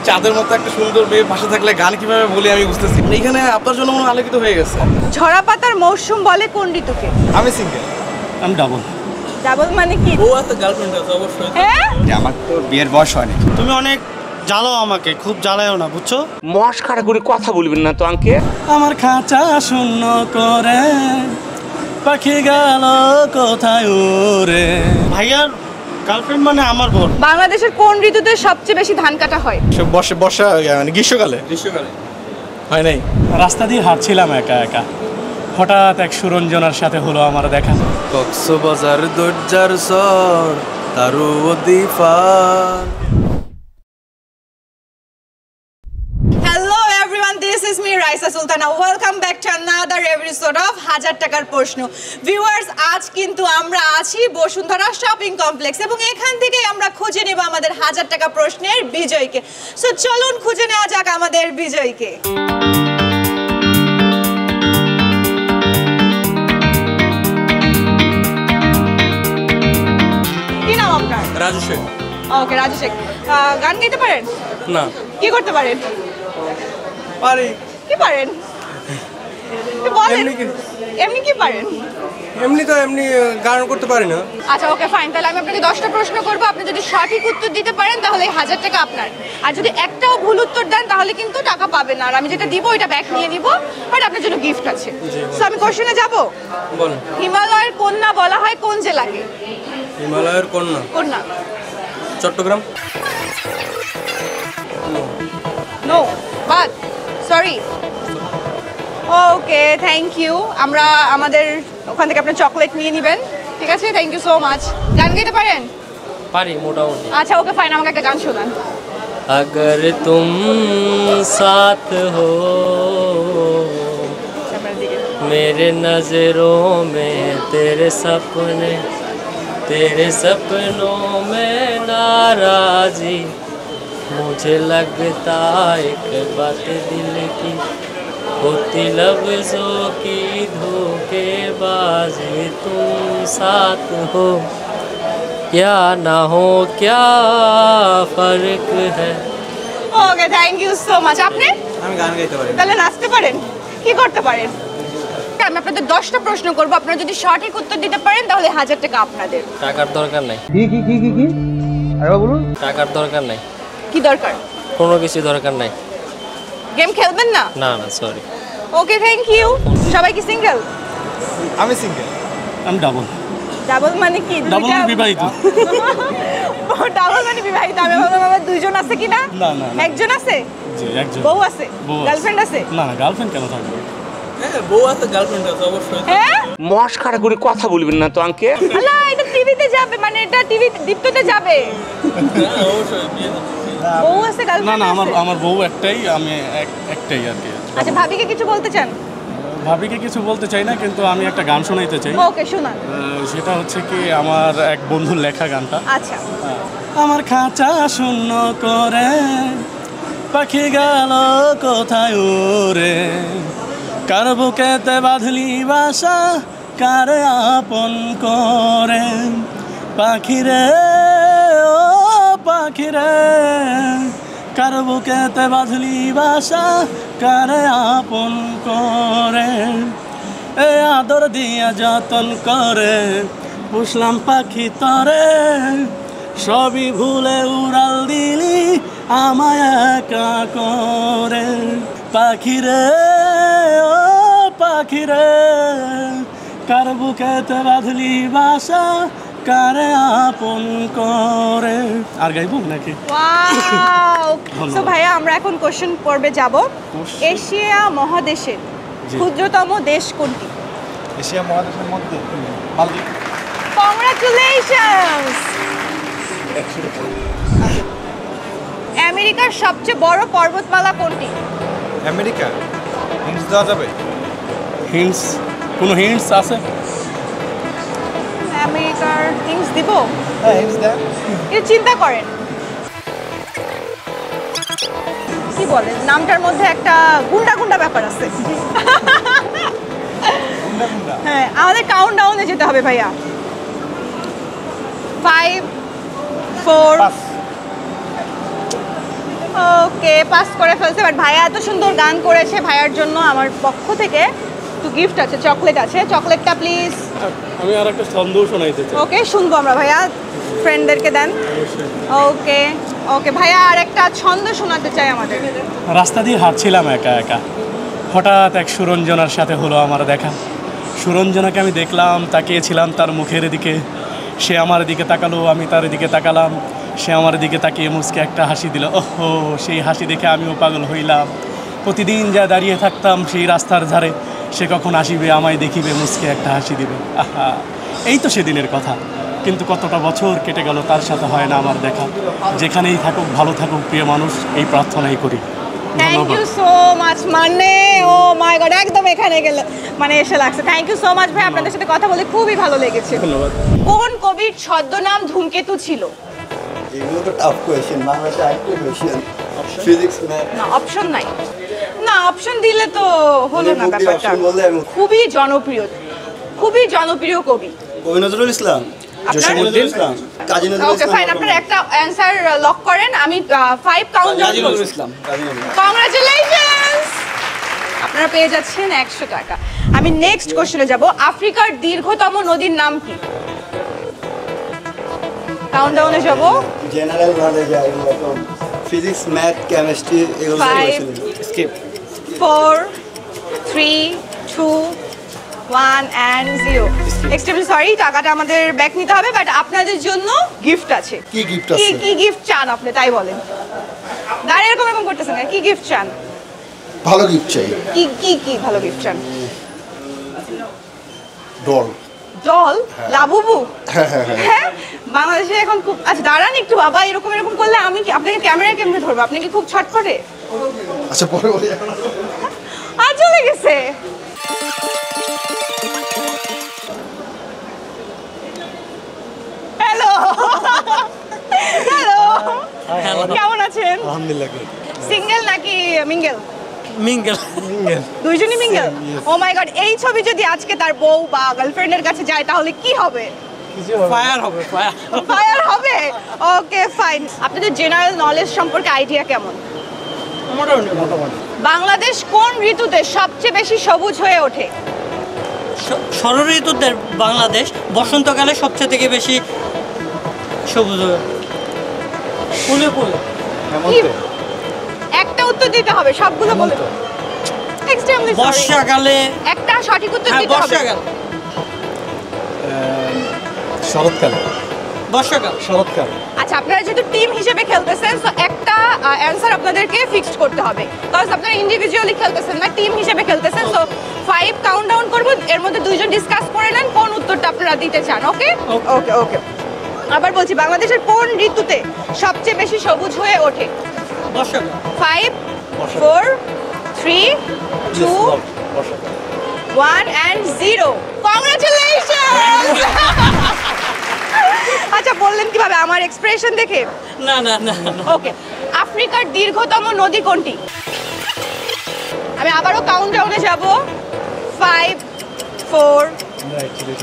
চাঁদের মতো একটা সুন্দর মেয়ে পাশে থাকলে গান কিভাবে বলি আমি বুঝতেছি। এইখানে আপনার জন্য মনে আলোকিত হয়ে গেছে। ঝরা পাতার মৌসুম বলে কোন ঋতুকে? আমি সিঙ্গেল। আমি ডাবল। ডাবল মানে কি? ও আছে, গার্লফ্রেন্ড আছে অবশ্যই। হ্যাঁ, আমার তো বিয়ের বয়স হয়নি। তুমি অনেক জ্বালাও আমাকে, খুব জ্বালায়ও না, বুঝছো? মস্কারা করে কথা বলবেন না তো আঙ্কে। আমার খাঁচা শূন্য করে পাখি গেল কোথায় ওরে। ভাইয়ার গার্লফ্রেন্ড মানে আমার বোন। বাংলাদেশের কোন ঋতুতে সবচেয়ে বেশি ধান কাটা হয়? বর্ষা মানে গ্রীষ্মকালে। হয় নাই। রাস্তা দিয়ে হাঁটছিলাম একা একা, হঠাৎ এক সুরঞ্জনার সাথে হলো আমার দেখা। কক্সবাজার দরজার সর তারু দিফার। Hello everyone, this is me Raisa Sultana. Welcome back to another episode of হাজার টাকার প্রশ্ন। ভিউয়ার্স, আজ কিন্তু আমরা আছি বসুন্ধরা শপিং কমপ্লেক্স এবং এখান থেকে আমরা খুঁজে নেব আমাদের হাজার টাকা প্রশ্নের বিজয়ীকে। সো চলুন খুঁজে নেওয়া যাক আমাদের বিজয়ীকে। কি নাম আপনার? রাজু শেখ। ওকে, রাজু শেখ। গান গাইতে পারেন? না। কি করতে পারেন? পারি। কি পারেন? বলেন। এমনি কি পারেন? এমনি গান করতে পারি না। আচ্ছা, ওকে ফাইন। তাহলে আমি আপনাকে 10টা প্রশ্ন করব। আপনি যদি সঠিক উত্তর দিতে পারেন তাহলে 1000 টাকা আপনার। আর যদি একটাও ভুল উত্তর দেন তাহলে কিন্তু টাকা পাবেন না। আর আমি যেটা দিব ওইটা ব্যাক নিয়ে নিব, বাট আপনার জন্য গিফট আছে। সো আমি কোশ্চেনে যাব। বলুন। হিমালয়ের কন্যা বলা হয় কোন জেলাকে? হিমালয়ের কন্যা কন্যা Chittagong. No, but sorry. Okay, thank you. আমরা আমাদের ওখান থেকে আপনার চকলেট নিয়ে নেবেন, ঠিক আছে? Thank you so much. গান গাইতে পারেন? পারি মোটামুটি। আচ্ছা, ওকে ফাইন। আমাকে একটা গান শোনান। अगर तुम साथ हो मेरे नजरों में तेरे सपनों में नाराजी मुझे लगता एक बात दिल की होती लफ्जों की धोखेबाजी तुम साथ हो या ना हो क्या फर्क है। ওকে, থ্যাংক ইউ সো মাচ। আপনি? আমি গান গাইতে পারি। তাহলে নাচতে পারেন? কি করতে পারেন? আমি আপনাদের 10টা প্রশ্ন করব। আপনারা যদি সঠিক উত্তর দিতে পারেন তাহলে 1000 টাকা আপনাদের। টাকার দরকার নাই। কি আরেকবার বলুন। টাকার দরকার নাই। কি দরকার? কোনো কিছু দরকার নাই। গেম খেলবেন না? না না, সরি। Okay, thank you. সবাই কি সিঙ্গেল? আমি সিঙ্গেল। আমি ডাবল। ডাবল মানে কি? ডাবল মানে বিবাহিত। ডাবল মানে বিবাহিত। আমি ভাবলাম আমার দুইজন আছে কিনা। না না, একজন আছে। জি, একজন। বউ আছে? গার্লফ্রেন্ড আছে? না না, গার্লফ্রেন্ড কেন থাকবে? হ্যাঁ, বউ আছে, গার্লফ্রেন্ড আছে অবশ্যই। হ্যাঁ, মস্কারা করে কথা বলবেন না তো আঙ্কে। আল্লাহ, এটা টিভিতে যাবে, মানে এটা টিভি দীপ্ততে যাবে। হ্যাঁ, অবশ্যই। বউ আছে, না গার্লফ্রেন্ড না, আছে? আমার বউ একটাই, আমি একটাই আর কি। আচ্ছা, ভাবিকে কিছু বলতে চান? ভাবিকে কিছু বলতে চাই না, কিন্তু আমি একটা গান শোনাইতে চাই। ওকে, শোনান। সেটা হচ্ছে কি, আমার এক বন্ধুর লেখা গানটা। আচ্ছা। আমার খাঁচা শূন্য করে পাখি গেল কোথায় ওরে, কার বুকেতে বাঁধলি বাসা কারে আপন করে, পাখিরে ও পাখিরে কার বুকেতে বাঁধলি বাসা কারে আপন করে, এ আদর দিয়া যতন করে পুষলাম পাখি তরে, সবই ভুলে উড়াল দিলি আমায় একা করে, পাখিরে ও পাখিরে কার বুকেতে বাঁধলি বাসা কারে আপন করে। আর গাইবো নাকি? ওয়াও। সো ভাইয়া, আমরা এখন কোশ্চেন পর্বে যাব। এশিয়া মহাদেশের ক্ষুদ্রতম দেশ কোনটি? এশিয়া মহাদেশের মধ্যে মালদ্বীপ। কংগ্রাচুলেশনস। আমেরিকার সবচেয়ে বড় পর্বতমালা কোনটি? আমেরিকা। হিন্টস দেওয়া যাবে? হিন্টস? কোনো হিন্টস আছে? আমেরিকার হিন্টস দিব? হ্যাঁ, হিন্টস দেন। একটু চিন্তা করেন। কি বলেন, নামটার মধ্যে একটা গুন্ডা গুন্ডা ব্যাপার আছে। হ্যাঁ, আমাদের কাউন্টডাউনে যেতে হবে ভাইয়া। 5 4 ওকে, পাস করে ফেলছে। বাট ভাইয়া এত সুন্দর গান করেছে, ভাইয়ার জন্য আমার পক্ষ থেকে একটু গিফট আছে, চকলেট আছে। চকলেটটা প্লিজ। আমি আর একটা ছন্দ শোনাইতে চাই। ওকে, শুনবো আমরা। ভাইয়া ফ্রেন্ডদেরকে দেন। ওকে ওকে, ভাইয়া আর একটা ছন্দ শোনাতে চাই আমাদের। রাস্তা দিয়ে হাঁটছিলাম একা একা, হঠাৎ এক সুরঞ্জনার সাথে হলো আমার দেখা। সুরঞ্জনাকে আমি দেখলাম, তাকিয়েছিলাম তার মুখের দিকে। সে আমার দিকে তাকালো, আমি তার দিকে তাকালাম। সে আমার দিকে তাকিয়ে মুচকে একটা হাসি দিল। ওহো, সেই হাসি দেখে আমিও পাগল হইলাম। প্রতিদিন যা দাঁড়িয়ে থাকতাম সেই রাস্তার ধারে, সে কখন আসিবে, আমায় দেখিবে, মুচকে একটা হাসি দিবে। আহা, এই তো সেদিনের কথা। কিন্তু কতটা বছর কেটে গেল, তার সাথে হয় না আমার দেখা। যেখানেই থাকুক ভালো থাকুক প্রিয় মানুষ, এই প্রার্থনাই করি। Thank you so much. মানে ও মাই গড, একদম এখানে গেলে মানে এসে লাগছে। থ্যাংক ইউ সো মাচ ভাই, আপনাদের সাথে কথা বলে খুবই ভালো লেগেছে। ধন্যবাদ। কোন কবির ছদ্মনাম ধূমকেতু ছিল? এগুলো তো টাফ কোয়েশ্চেন, বাংলাদেশে আরেকটা কোয়েশ্চেন, ফিজিক্স ম্যাথ। না, অপশন নাই। না, অপশন দিলে তো হলো না যদি ব্যাপারটা। option বললে আমি- খুবই জনপ্রিয় কবি। কবি নজরুল ইসলাম, আপনার- ইসলাম, কাজী নজরুল ওকে ইসলাম। ফাইন, আপনারা একটা অ্যানসার লক করেন। আমি 5 কাউন্ট ডাউন কাজী করব। নজরুল ইসলাম। কংগ্রাচুলেশনস, আপনারা পেয়ে যাচ্ছেন 100 টাকা। আমি নেক্সট কোশ্চেনে যাব। আফ্রিকার দীর্ঘতম নদীর নাম কি? কাউন্টডাউনে যাব। জেনারেল নলেজ আর এরকম ফিজিক্স ম্যাথ কেমিস্ট্রি এগুলো 5 স্কিপ। 4 3 2 1 and 0। এক্সট্রিমলি সরি, টাকাটা আমাদের ব্যাক নিতে হবে, বাট আপনাদের জন্য গিফট আছে। কি gift কি আছে? কি গিফট চান আপনি, তাই বলেন। দাঁড়িয়ে এরকম এরকম করতেছেন কেন? কি গিফট চান? ভালো গিফট চাই। কি কি কি ভালো গিফট চান? ডল। জল? লাবুবু? হ্যাঁ, বাংলাদেশে এখন খুব। আচ্ছা দাঁড়ান একটু বাবা, এরকম এরকম করলে আমি কি আপনাকে ক্যামেরায় কেমনে ধরবো? আপনি কি খুব ছটফটে? আচ্ছা পরে বলি। আর চলে গেছে। হ্যালো হ্যালো, কেমন আছেন? আলহামদুলিল্লাহ। সিঙ্গেল নাকি মিঙ্গেল? মিঙ্গেল। দুইজনই মিঙ্গেল? ও মাই গড, এই ছবি যদি আজকে তার বউ বা গার্লফ্রেন্ডের কাছে যায় তাহলে কি হবে? ফায়ার হবে, ফায়ার। ফায়ার হবে? Okay fine. আপনাদের জেনারেল নলেজ সম্পর্কে আইডিয়া কেমন? মোটামুটি। বাংলাদেশ কোন ঋতুতে সবচেয়ে বেশি সবুজ হয়ে ওঠে? ষড় ঋতুতে বাংলাদেশ বসন্তকালে সবচেয়ে থেকে বেশি সবুজ ফুলে ফুলে। কি? একটা উত্তর দিতে হবে, সবগুলো বলে। Extremely sorry. বর্ষাকালে। একটা সঠিক উত্তর হ্যাঁ, দিতে হবে। বর্ষাকাল। শরৎকাল। বর্ষাকাল। শরৎকাল। আচ্ছা, আপনারা যেহেতু টিম হিসেবে খেলতেছেন, সো একটা অ্যানসার আপনাদেরকে ফিক্সড করতে হবে। বিকজ আপনারা ইন্ডিভিজুয়ালি খেলতেছেন না, টিম হিসেবে খেলতেছেন। সো 5 কাউন্ট ডাউন করব, এর মধ্যে দুইজন ডিসকাস করে নেন কোন উত্তরটা আপনারা দিতে চান। ওকে ওকে ওকে, আবার বলছি, বাংলাদেশের কোন ঋতুতে সবচেয়ে বেশি সবুজ হয়ে ওঠে? বর্ষাকাল। 5 4 3 2 1 and 0। কংগ্রাচুলেশনস। আচ্ছা, বললেন কিভাবে আমার এক্সপ্রেশন দেখে? না না না না। ওকে, আফ্রিকার দীর্ঘতম নদী কোনটি? আমি আবারও কাউন্টডাউনে যাব। 5 4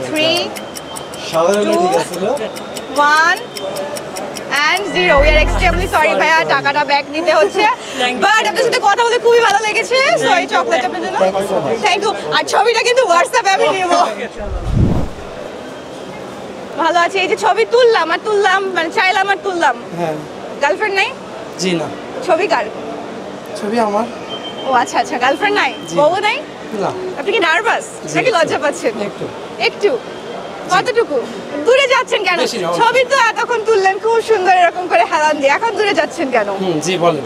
3 2 1 and 0। We are extremely sorry ভাইয়া, টাকাটা ব্যাক নিতে হচ্ছে। বাট আপনার সাথে কথা বলে খুবই ভালো লেগেছে। সো এই চকলেট আপনার জন্য। Thank you. আর ছবিটা কিন্তু হোয়াটসঅ্যাপে আমি নেব। ভালো আছে। এই যে ছবি তুললাম আর তুললাম, মানে চাইলাম আর তুললাম। হ্যাঁ। গার্লফ্রেন্ড নাই? জি না। ছবি কার? ছবি আমার। ও আচ্ছা আচ্ছা, গার্লফ্রেন্ড নাই, বউ নাই? না। আপনি কি নার্ভাস নাকি লজ্জা পাচ্ছেন? একটু। একটু? কতটুকু? দূরে যাচ্ছেন কেন? বেশি না। ছবি তো এতক্ষণ তুললেন খুব সুন্দর এরকম করে হেলান দিয়ে, এখন দূরে যাচ্ছেন কেন? জি বলেন।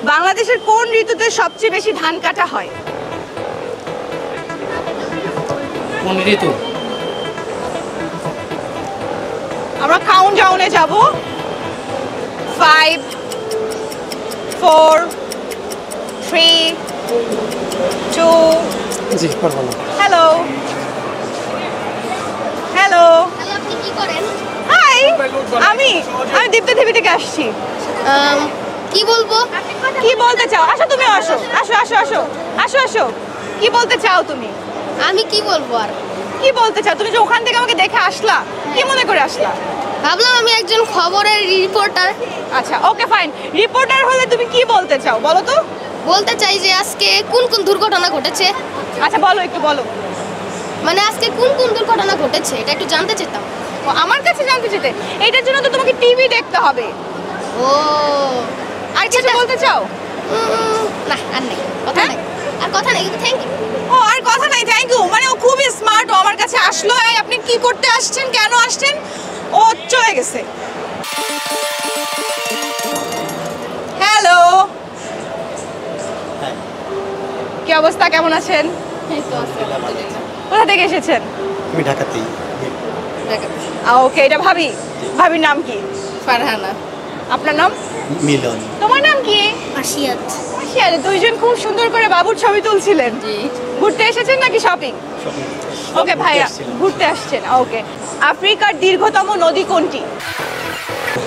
বাংলাদেশের কোন ঋতুতে সবচেয়ে বেশি ধান কাটা হয়? কোন ঋতু? আমরা কাউন্ট ডাউনে যাব। 5 4 3 2। জি পারবো না। হ্যালো হ্যালো, আপনি কি করেন? হাই, আমি দীপ্ত টিভি থেকে আসছি। কি বলবো? কি বলতে চাও? আসো, তুমি আসো আসো আসো আসো আসো আসো। কি বলতে চাও তুমি? আমি কি বলবো আর? কি বলতে চাও? তুমি যে ওখান থেকে আমাকে দেখে আসলা, কি মনে করে আসলা? ভাবলাম আমি একজন খবরের রিপোর্টার। আচ্ছা ওকে ফাইন, রিপোর্টার হলে তুমি কি বলতে চাও বলো তো? বলতে চাই যে আজকে কোন কোন দুর্ঘটনা ঘটেছে। আচ্ছা বলো, একটু বলো। মানে আজকে কোন কোন দুর্ঘটনা ঘটেছে এটা একটু জানতে চাইতাম। ও, আমার কাছে জানতে চেতে? এইটার জন্য তো তোমাকে টিভি দেখতে হবে। ও আর কিছু বলতে চাও? না আর নেই, কথা নেই, আর কথা নেই, কিন্তু থ্যাংক ইউ। ও আর কথা নাই, থ্যাংক ইউ। মানে ও খুবই স্মার্ট, ও আমার কাছে আসলো। এই আপনি কি করতে আসছেন, কেন আসছেন? ও চলে গেছে। হ্যালো, কি অবস্থা, কেমন আছেন? কোথা থেকে এসেছেন? আমি ঢাকাতেই। ওকে, এটা ভাবি। ভাবির নাম কি? ফারহানা। আপনার নাম? মিলন। তোমার নাম কি? আশিয়াত। আরে দুইজন খুব সুন্দর করে বাবুর ছবি তুলছিলেন। জি। ঘুরতে এসেছেন নাকি শপিং? ওকে ভাইয়া, ঘুরতে আসছেন। ওকে, আফ্রিকার দীর্ঘতম নদী কোনটি?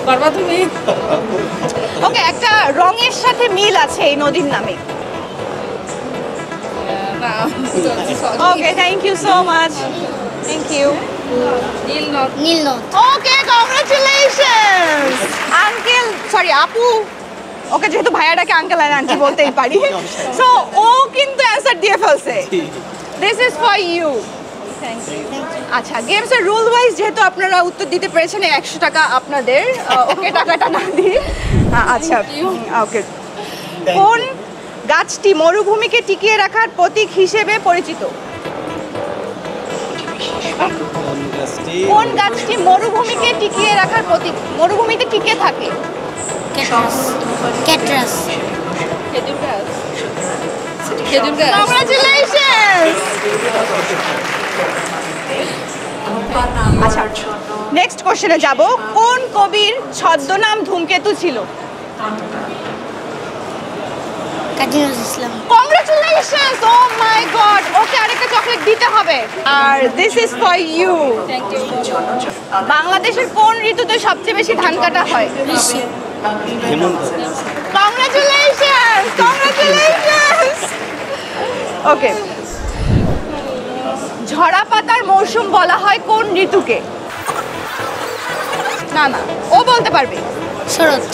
পারবা তুমি? ওকে, একটা রঙের সাথে মিল আছে এই নদীর নামে। Okay, thank you so much. Thank you. নীল নদ। ওকে, কংগ্রাচুলেশনস আঙ্কেল, সরি আপু। ওকে, যেহেতু ভাইয়াটাকে আঙ্কেল আর আন্টি বলতেই পারি, সো ও কিন্তু অ্যানসার দিয়ে ফেলছে। This is for you. Thank you. আচ্ছা, গেমসের রুল ওয়াইজ যেহেতু আপনারা উত্তর দিতে পেরেছেন, 100 টাকা আপনাদের। ওকে, টাকাটা না দিই। আচ্ছা ওকে, কোন গাছটি মরুভূমিকে টিকিয়ে রাখার প্রতীক হিসেবে পরিচিত? কোন গাছটি মরুভূমিকে টিকিয়ে রাখার প্রতীক, মরুভূমিতে টিকে থাকে? ক্যাটরাস। ক্যাটরাস। খেজুর গাছ। খেজুর গাছ। কংগ্রাচুলেশনস। আচ্ছা, নেক্সট কোশ্চেনে যাব। কোন কবির ছদ্মনাম ধূমকেতু ছিল? Kazi Nazrul Islam. Congratulations, oh my god. Okay, আরেকটা চকলেট দিতে হবে। আর this is for you. Thank you. বাংলাদেশের কোন ঋতুতে সবচেয়ে বেশি ধান কাটা হয়? গ্রীষ্ম। Congratulations, congratulations. ওকে, ঝরা পাতার মৌসুম বলা হয় কোন ঋতুকে? না না, ও বলতে পারবে। শরৎ।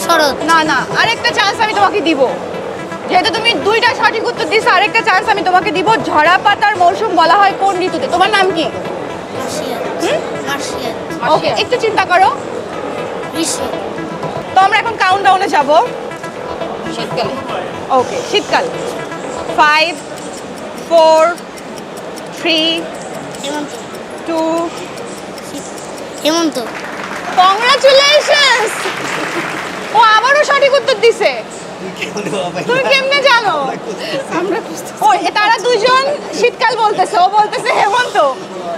শরৎ। না না, আরেকটা চান্স আমি তোমাকে দিব। যেহেতু তুমি দুইটা সঠিক উত্তর দিছো, আরেকটা চান্স আমি তোমাকে দিব। ঝরা পাতার মৌসুম বলা হয় কোন ঋতুতে? তোমার নাম কি? মার্শিয়াত। ওকে, একটু চিন্তা করো। গ্রীষ্ম। তো আমরা এখন কাউন্টডাউনে যাব। শীতকালে। ওকে, শীতকাল। 5 4 3 হেমন্ত। 2 হেমন্ত। কংগ্রাচুলেশনস, ও আবারও সঠিক উত্তর দিছে। তুমি কেমনে জানো? ও তারা দুইজন শীতকাল বলতেছে, ও বলতেছে হেমন্ত।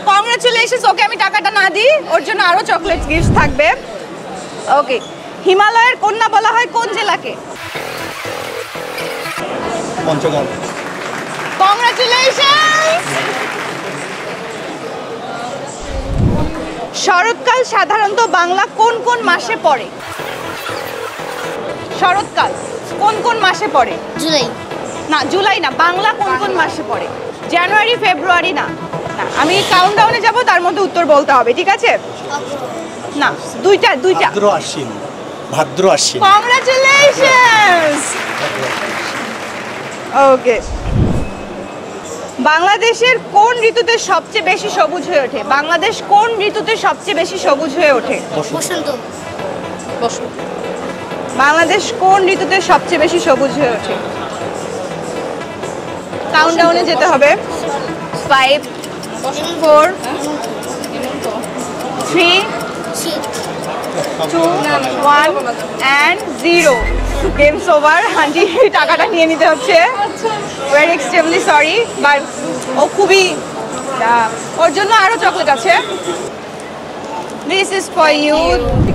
কংগ্রাচুলেশনস। ওকে, আমি টাকাটা না দিই, ওর জন্য আরো চকলেট গিফট থাকবে। ওকে, হিমালয়ের কন্যা বলা হয় কোন জেলাকে? পঞ্চগড়। কংগ্রাচুলেশনস। শরৎকাল সাধারণত বাংলা কোন কোন মাসে পড়ে? শরৎকাল কোন কোন মাসে পড়ে? জুলাই। না, জুলাই না, বাংলা কোন কোন মাসে পড়ে? জানুয়ারি, ফেব্রুয়ারি? না না, আমি কাউন্টডাউনে যাব, তার মধ্যে উত্তর বলতে হবে, ঠিক আছে? না, দুইটা। ভাদ্র আশ্বিন। ভাদ্র আশ্বিন। কংগ্রাচুলেশনস। ওকে, বাংলাদেশের কোন ঋতুতে সবচেয়ে বেশি সবুজ হয়ে ওঠে? বাংলাদেশ কোন ঋতুতে সবচেয়ে বেশি সবুজ হয়ে ওঠে? বসন্ত। বাংলাদেশ কোন ঋতুতে সবচেয়ে বেশি সবুজ হয়ে ওঠে? কাউন্টডাউনে যেতে হবে। 5 4 3 2 1 and 0। Games over. আন্টি টাকাটা নিয়ে নিতে হচ্ছে। ওয়ার এক্সট্রিমলি সরি, বাট ও খুবই, ওর জন্য আরো চকলেট আছে। This is for you.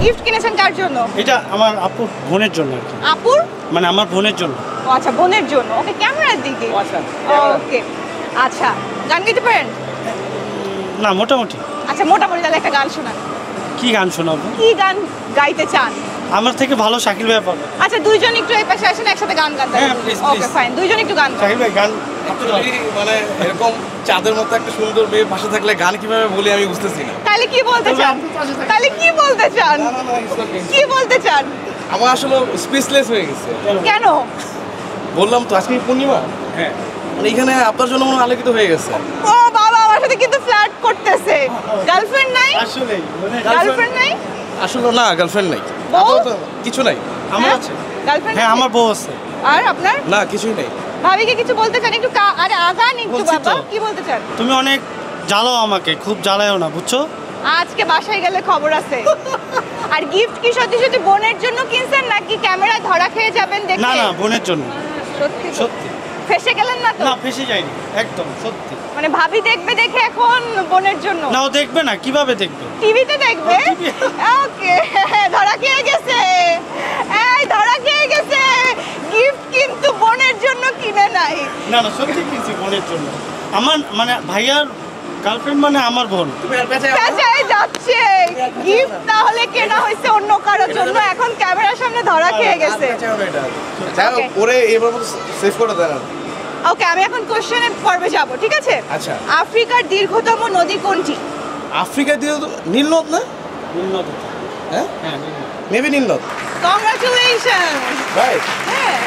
Gift কিনেছেন কার জন্য? এটা আমার আপুর বোনের জন্য আর কি, আপুর? মানে আমার বোনের জন্য। ও আচ্ছা, বোনের জন্য। ওকে, ক্যামেরার দিকে। ওকে, আচ্ছা, গান গাইতে পারেন? না, মোটামুটি। আচ্ছা, মোটামুটি তাহলে একটা গান শোনান। কি গান শোনাবো? কি গান গাইতে চান? আমার থেকে ভালো শাকিল ভাই পাবে। আচ্ছা, দুইজন একটু এই পাশে আসেন, একসাথে গান গান হ্যাঁ, please, ওকে please. ফাইন দুইজন একটু গান গান শাহিন ভাই গান Actually, মানে এরকম চাঁদের মতো একটা সুন্দর মেয়ে পাশে থাকলে গান কিভাবে বলি আমি বুঝতেছি না। তাহলে কি বলতে চান তাহলে কি বলতে চান কি বলতে চান আমার আসলে স্পেসলেস হয়ে গেছে। কেন বললাম তো আজকে পূর্ণিমা, হ্যাঁ মানে এখানে আপনার জন্য মনে হয় আলোকিত হয়ে গেছে। ও বাবা আমার সাথে কিন্তু ফ্লার্ট করতেছে গার্লফ্রেন্ড নাই আসলেই মানে গার্লফ্রেন্ড নাই আসলে না, গার্লফ্রেন্ড নাই, বউ? আপাতত কিছু নাই। আমার আছে গার্লফ্রেন্ড হ্যাঁ আমার বউ আছে আর আপনার না কিছুই নাই। ভাবিকে কিছু বলতে চান একটু আরে আগান একটু বলছি বাবা তো। কি বলতে চান তুমি অনেক জ্বালাও আমাকে খুব জ্বালায়ও না বুঝছো আজকে বাসায় গেলে খবর আছে আর গিফট কি সত্যি সত্যি বোনের জন্য কিনছেন নাকি ক্যামেরায় ধরা খেয়ে যাবেন দেখে না না বোনের জন্য সত্যি তো? সত্যি ফেসে গেলেন না তো না ফেসে যায়নি একদম সত্যি মানে ভাবি দেখবে দেখে এখন বোনের জন্য না ও দেখবে না কিভাবে দেখবে টিভিতে দেখবে ওকে ধরা খেয়ে গেছে এই ধরা খেয়ে গেছে গিফট কিন্তু বোনের জন্য কিনে নাই না না সত্যি কিনছি বোনের জন্য আমার মানে ভাইয়ার গার্লফ্রেন্ড মানে আমার বোন পেঁচায় যাচ্ছে গিফট তাহলে কেনা হয়েছে অন্য কারোর জন্য এখন ক্যামেরার সামনে ধরা খেয়ে গেছে Okay. ওরে এবার মতো সেভ করে দেন। ওকে আমি এখন কোশ্চেনের পর্বে যাব ঠিক আছে আচ্ছা। আফ্রিকার দীর্ঘতম নদী কোনটি আফ্রিকা দিয়ে নীল নদ না? হ্যাঁ হ্যাঁ মেবি নীল নদ, কংগ্রাচুলেশন রাইট? হ্যাঁ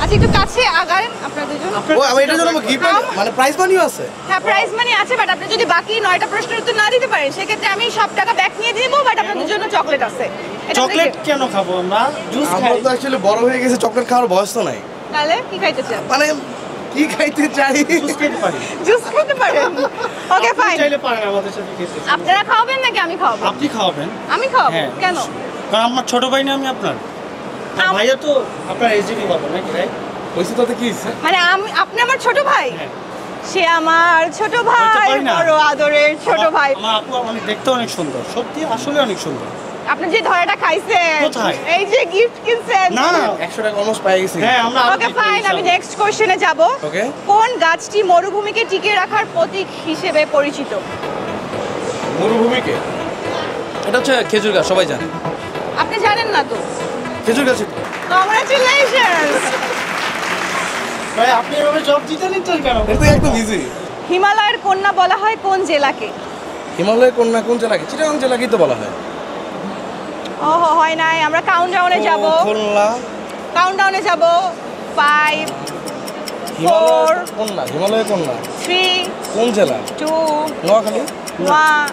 আচ্ছা একটু কাছে আগান আপনারা দুজন ও আমি এটার জন্য গিফট মানে প্রাইজ মানিও আছে। হ্যাঁ প্রাইজ মানি আছে বাট আপনি যদি বাকি 9টা প্রশ্নের উত্তর না দিতে পারেন সেক্ষেত্রে আমি সব টাকা ব্যাক নিয়ে দিব বাট আপনাদের জন্য চকলেট আছে এটা চকলেট দেখে- কেন খাবো আমরা জুস আমরা খাই তো অ্যাকচুয়ালি বড় হয়ে গেছে, চকলেট খাওয়ার বয়স তো নাই। তাহলে কি খাইতে চান মানে কি খাইতে চাই? জুস খেতে পারি জুস খেতে পারেন ওকে ফাইন চাইলে পারেন আমাদের সাথে খেতে আপনারা খাওয়াবেন নাকি আমি খাওয়াবো আপনি খাওয়াবেন আমি খাওয়াবো হ্যাঁ কেন কারণ আমার ছোট ভাই না আমি আপনার আর আম- ভাইয়া তো আপনার এজিবি হবে নাকি ভাই বলছি তাতে কি হচ্ছে? মানে আপনি আমার ছোট ভাই হ্যাঁ। সে আমার ছোট ভাই ভাই না। বড় আদরের ছোট আমার- ভাই আমার আপু অনেক দেখতে অনেক সুন্দর সত্যি আসলে অনেক সুন্দর আপনি যে ধরাটা খাইছেন কোথায়? এই যে গিফট কিনছেন না না 100 টাকা অলমোস্ট পাই গেছি। হ্যাঁ আমরা আরো ওকে দেখবো ফাইন আমি ইনশাআল্লাহ। নেক্সট কোশ্চেনে যাব ওকে। কোন গাছটি মরুভূমিকে টিকিয়ে রাখার প্রতীক হিসেবে পরিচিত মরুভূমিকে এটা হচ্ছে খেজুর গাছ, সবাই জানে। আপনি জানেন না তো খেজুর গাছ কংগ্রাচুলেশনস ভাই আপনি এভাবে জব দিতে নিতেন কেন এটা তো একদম ইজি। হিমালয়ের কন্যা বলা হয় কোন জেলাকে হিমালয়ের কন্যা কোন জেলাকে? চিটাগাং জেলাকেই তো বলা হয়। ওহো হয় নাই আমরা কাউন্টডাউনে যাব খুলনা। কাউন্টডাউনে যাব 5 হিমালয়ের কন্যা, হিমালয়ের কন্যা 3 কোন জেলা? 2 Noakhali. 1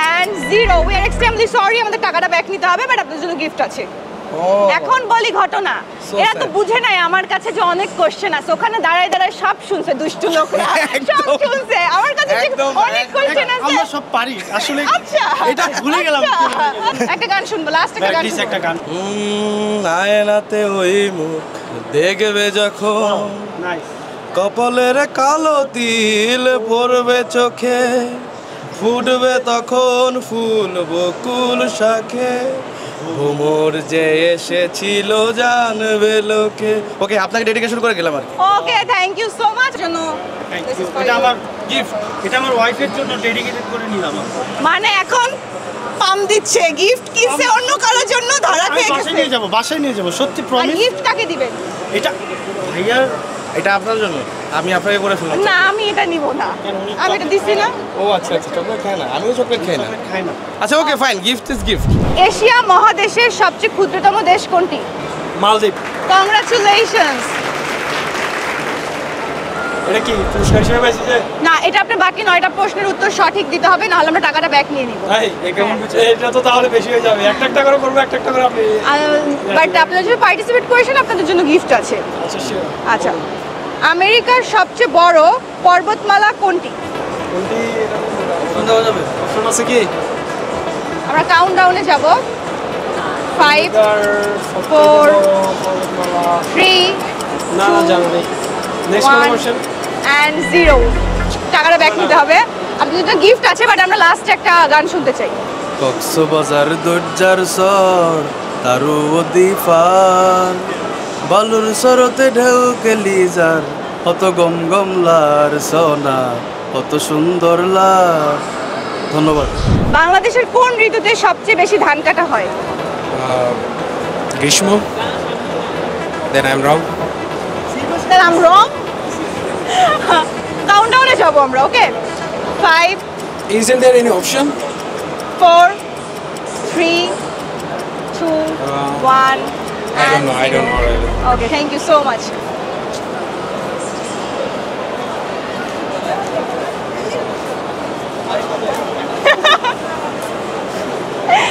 and 0 we are extremely sorry আমাদের টাকাটা ব্যাক নিতে হবে বাট আপনাদের জন্য গিফট আছে ও এখন বলি ঘটনা So এরা তো sad. বুঝে নাই আমার কাছে যে অনেক কোশ্চেন আছে ওখানে দাঁড়ায় দাঁড়ায় সব শুনছে দুষ্টু লোকরা সব শুনছে আমার কাছে যে একদম, অনেক কোশ্চেন আছে আমরা সব পারি আসলে আচ্ছা এটা ভুলে গেলাম আচ্ছা। একটা গান শুনবো লাস্ট একটা গান প্লিজ শুনবো একটা গান আয়নাতে ওই মুখ দেখবে যখন নাইস কপালের কালো তিল পড়বে চোখে, ফুটবে তখন ফুল বকুল শাখে, ভ্রমর যে এসেছিল জানবে লোকে। ওকে আপনাকে ডেডিকেশন করে গেলাম আর কি। Okay thank you so much জন্য This is for এটা you. আমার গিফট এটা আমার ওয়াইফের জন্য ডেডিকেটেড করে নিলাম মানে এখন পাম দিচ্ছে গিফট কিনছে অন্য কারোর জন্য ধরা আমি খেয়ে বাসায় গেছে নিয়ে যাবো বাসায় নিয়ে যাবো সত্যি আর প্রমিস গিফট কাকে দিবেন এটা ভাইয়ার এটা আপনার জন্য, আমি আপনাকে করে ফেললাম। না আমি এটা নিব না আমি এটা দিছি না ও আচ্ছা আচ্ছা, চকলেট খায় না, আমিও চকলেট খাই না। খাই না আচ্ছা okay fine, gift is gift. Asia মহাদেশের সবচেয়ে ক্ষুদ্রতম দেশ কোনটি মালদ্বীপ কংগ্রাচুলেশনস এটা কি পুরস্কার হিসেবে পাইছি যে না এটা আপনি বাকি 9টা প্রশ্নের উত্তর সঠিক দিতে হবে নাহলে আমরা টাকাটা ব্যাক নিয়ে নিব ভাই এটা তো তাহলে বেশি হয়ে যাবে একটা একটা করে করবো একটা একটা করে আপনি বাট আপনারা যদি পার্টিসিপেট করেছেন আপনাদের জন্য গিফট আছে আচ্ছা শিওর আচ্ছা আমেরিকার সবচেয়ে বড় পর্বতমালা কোনটি কোনটি দেওয়া যাবে অপশন আছে কি আমরা কাউন্টডাউনে যাব 5 4 3 না না জানো নেই নেক্সট কোশ্চেন and 0 টাকাটা ব্যাক নিতে হবে আপনাদের জন্য গিফট আছে বাট আমরা লাস্ট একটা গান শুনতে চাই কক্সবাজার দরজার সর তারু দিফান বালুর সরতে ঢেউ কেলিজার কত গম গমলার সোনা কত সুন্দর লার। ধন্যবাদ। বাংলাদেশের কোন ঋতুতে সবচেয়ে বেশি ধান কাটা হয় Grishmo. Then I'm wrong. Then I'm wrong. Countdown-এ যাবো আমরা, okay? 5, Isn't there any option? 4, 3, 2, 1. I don't know. Really. Okay, thank you so much.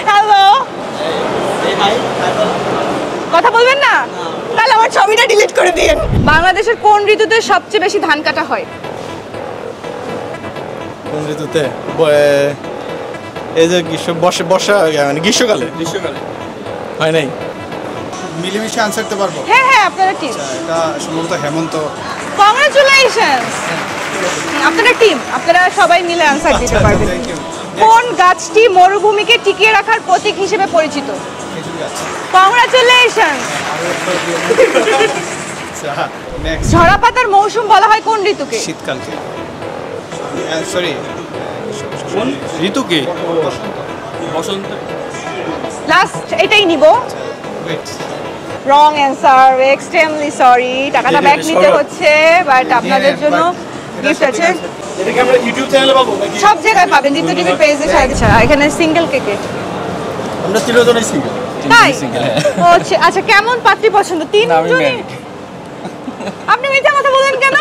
Hello, কথা বলবেন না? তাহলে আমার ছবিটা ডিলিট করে দিন। বাংলাদেশের কোন ঋতুতে সবচেয়ে বেশি ধান কাটা হয়? কোন ঋতুতে? এই যে বর্ষা মানে গ্রীষ্মকালে হয় নাই। মিলেমিশে আনসার দিতে পারবো? হ্যাঁ হ্যাঁ, আপনারা টিম। এটা সম্ভবত হেমন্ত। কংগ্রাচুলেশনস, আপনারা টিম, আপনারা সবাই মিলে আনসার দিতে পারবেন। কোন গাছটি মরুভূমিকে টিকিয়ে রাখার প্রতীক হিসেবে পরিচিত? কংগ্রাচুলেশনস। ঝরা পাতার মৌসুম বলা হয় কোন ঋতুকে? শীতকালকে। সরি, কোন ঋতুকে? বসন্ত। লাস্ট এটাই নিব। Wrong answer, extremely sorry. টাকাটা ব্যাক নিতে হচ্ছে, বাট আপনাদের জন্য গিফট আছে। এটা কি আমরা ইউটিউব চ্যানেলে পাবো নাকি? সব জায়গায় পাবেন, জিতু টিভি পেজে। আচ্ছা, এখানে সিঙ্গেল কেকে। আমরা তিনজনই সিঙ্গেল। তাই? ও আচ্ছা, কেমন পাত্রী পছন্দ? তিনজনই? আপনি মিথ্যা কথা বলেন কেন?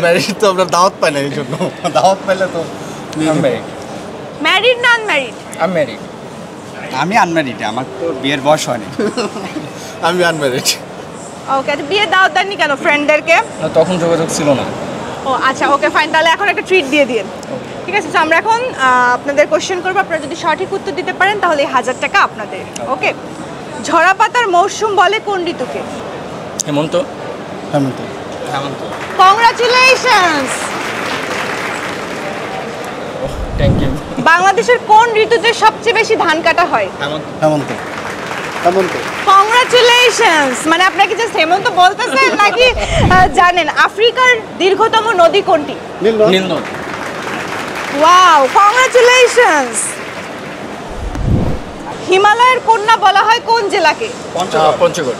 ম্যারিড তো আমরা দাওয়াত পাই না, এই জন্য। দাওয়াত পাইলে তো ম্যারিড না আনম্যারিড? আমি আনম্যারিড, আমার তো বিয়ের বয়স হয়নি। আমি আনম্যারিড। ওকে, আচ্ছা বিয়ে দাওয়াত দেননি কেন ফ্রেন্ডদেরকে? তখন যোগাযোগ ছিল না। ও আচ্ছা, ওকে ফাইন, তাহলে এখন একটা ট্রিট দিয়ে দিন। ঠিক আছে, তো আমরা এখন আপনাদের কোশ্চেন করবো। আপনারা যদি সঠিক উত্তর দিতে পারেন তাহলে এই 1000 টাকা আপনাদের। ওকে, ঝরা পাতার মৌসুম বলে কোন ঋতুকে? হেমন্ত। কংগ্রাচুলেশনস। Thank you. বাংলাদেশের কোন ঋতুতে সবচেয়ে বেশি ধান কাটা হয়? হেমন্ত। কংগ্রাচুলেশনস। মানে আপনারা কি জাস্ট হেমন্ত বলতেছেন নাকি জানেন? আফ্রিকার দীর্ঘতম নদী কোনটি? নীল নদ। Wow, congratulations. হিমালয়ের কন্যা বলা হয় কোন জেলাকে? পঞ্চগড়।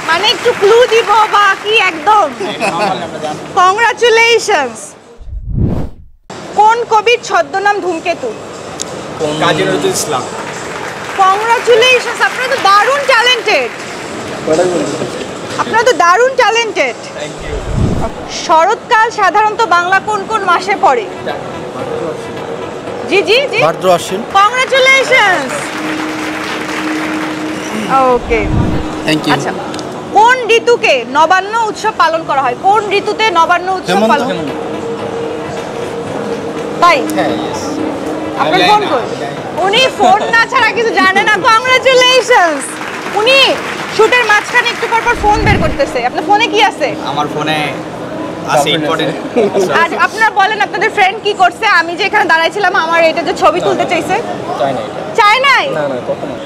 মানে একটু ক্লু দিব বা কি একদম? কংগ্রাচুলেশনস। কোন কবির ছদ্মনাম ধূমকেতু? কাজী নজরুল ইসলাম। কংগ্রাচুলেশনস, আপনারা তো দারুণ ট্যালেন্টেড। শরৎকাল সাধারণত বাংলা কোন কোন মাসে পড়ে? জি জি জি, ভাদ্র আশ্বিন। কংগ্রাচুলেশনস। Okay, thank you. আচ্ছা, কোন ঋতুকে নবান্ন উৎসব পালন করা হয়? কোন ঋতুতে নবান্ন উৎসব পালন? তাই? আপনার ফোন কই? উনি ফোন না ছাড়া কিছু জানে না। কংগ্রাচুলেশনস। উনি শুটের মাঝখানে একটু পর ফোন বের করতেছে। আপনার ফোনে কি আছে? আমার ফোনে আছে ইম্পর্টেন্ট। আর আপনারা বলেন আপনাদের ফ্রেন্ড কি করছে? আমি যে এখানে দাঁড়াইছিলাম, আমার এটা যে ছবি তুলতে চাইছে। চাই নাই?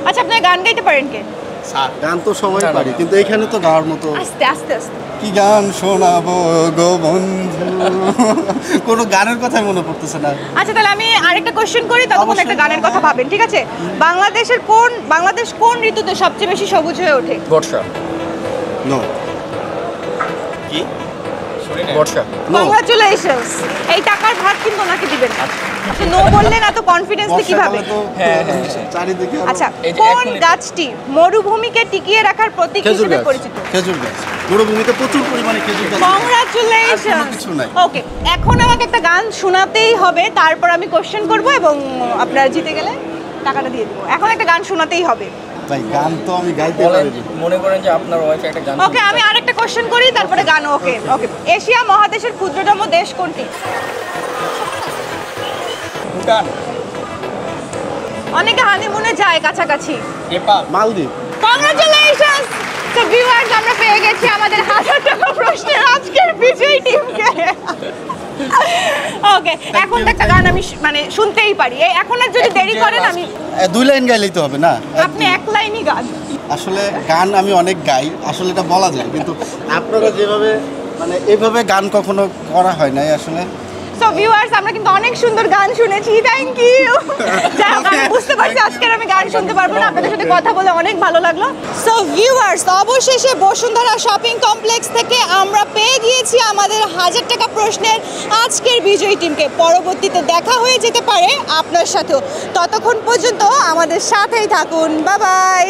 আচ্ছা, আপনি গান গাইতে পারেন কে? গান তো সবাই পারি, কিন্তু এখানে তো গাওয়ার মতো। আস্তে আস্তে আস্তে। কি গান শোনাবো গো বন্ধু, কোনো গানের কথাই মনে পড়তেছে না। আচ্ছা, তাহলে আমি আরেকটা কোশ্চেন করি, ততক্ষণ একটা গানের কথা ভাবেন। ঠিক আছে, বাংলাদেশ কোন ঋতুতে সবচেয়ে বেশি সবুজ হয়ে ওঠে? বর্ষা। নো। কি? বর্ষা। কংগ্রাচুলেশনস। এই টাকার ভাগ কিন্তু ওনাকে দিবেন। আপনি নো বললেন এত কনফিডেন্সলি কিভাবে? চারিদিকে। আচ্ছা, কোন গাছটি মরুভূমিকে টিকিয়ে রাখার প্রতীক হিসেবে পরিচিত? খেজুর গাছ। মরুভূমিতে প্রচুর পরিমাণে খেজুর গাছ। কংগ্রাচুলেশনস। ওকে, এখন আমাকে একটা গান শোনাতেই হবে, তারপর আমি কোশ্চেন করব এবং আপনারা জিতে গেলে টাকাটা দিয়ে দেবো। এখন একটা গান শোনাতেই হবে। ভাই, গান তো আমি গাইতে পারি। মনে করেন যে আপনার ওয়াইফ একটা গান। ওকে, আমি আরেকটা কোশ্চেন করি, তারপরে গান। ওকে ওকে, এশিয়া মহাদেশের ক্ষুদ্রতম দেশ কোনটি? ভুটান। অনেকে হানিমুনে যায় কাছাকাছি। নেপাল। মালদ্বীপ। কংগ্রাচুলেশনস। তো ভিউয়ার্স, আমরা পেয়ে গেছি আমাদের 1000 টাকা প্রশ্নের আজকের বিজয়ী টিমকে। ওকে, এখন তো একটা গান আমি মানে শুনতেই পারি। এখন আর যদি দেরি করেন আমি 2 লাইন গাইলেই তো হবে না? আপনি এক লাইনই গান। আসলে গান আমি অনেক গাই, আসলে এটা বলা যায়, কিন্তু আপনারা যেভাবে মানে এইভাবে গান কখনো করা হয় নাই আসলে। সো ভিউয়ার্স আমরা কিন্তু অনেক সুন্দর গান শুনেছি, থ্যাংক ইউ। আমি বুঝতে পারছি আজকে আমি গান শুনতে পারবো না, আপনাদের সাথে কথা বলে অনেক ভালো লাগলো। সো ভিউয়ার্স অবশেষে বসুন্ধরা শপিং কমপ্লেক্স থেকে আমরা পেয়ে গিয়েছি আমাদের 1000 টাকা প্রশ্নের আজকের বিজয়ী টিমকে। পরবর্তীতে দেখা হয়ে যেতে পারে আপনার সাথেও, ততক্ষণ পর্যন্ত আমাদের সাথেই থাকুন, বাই বাই।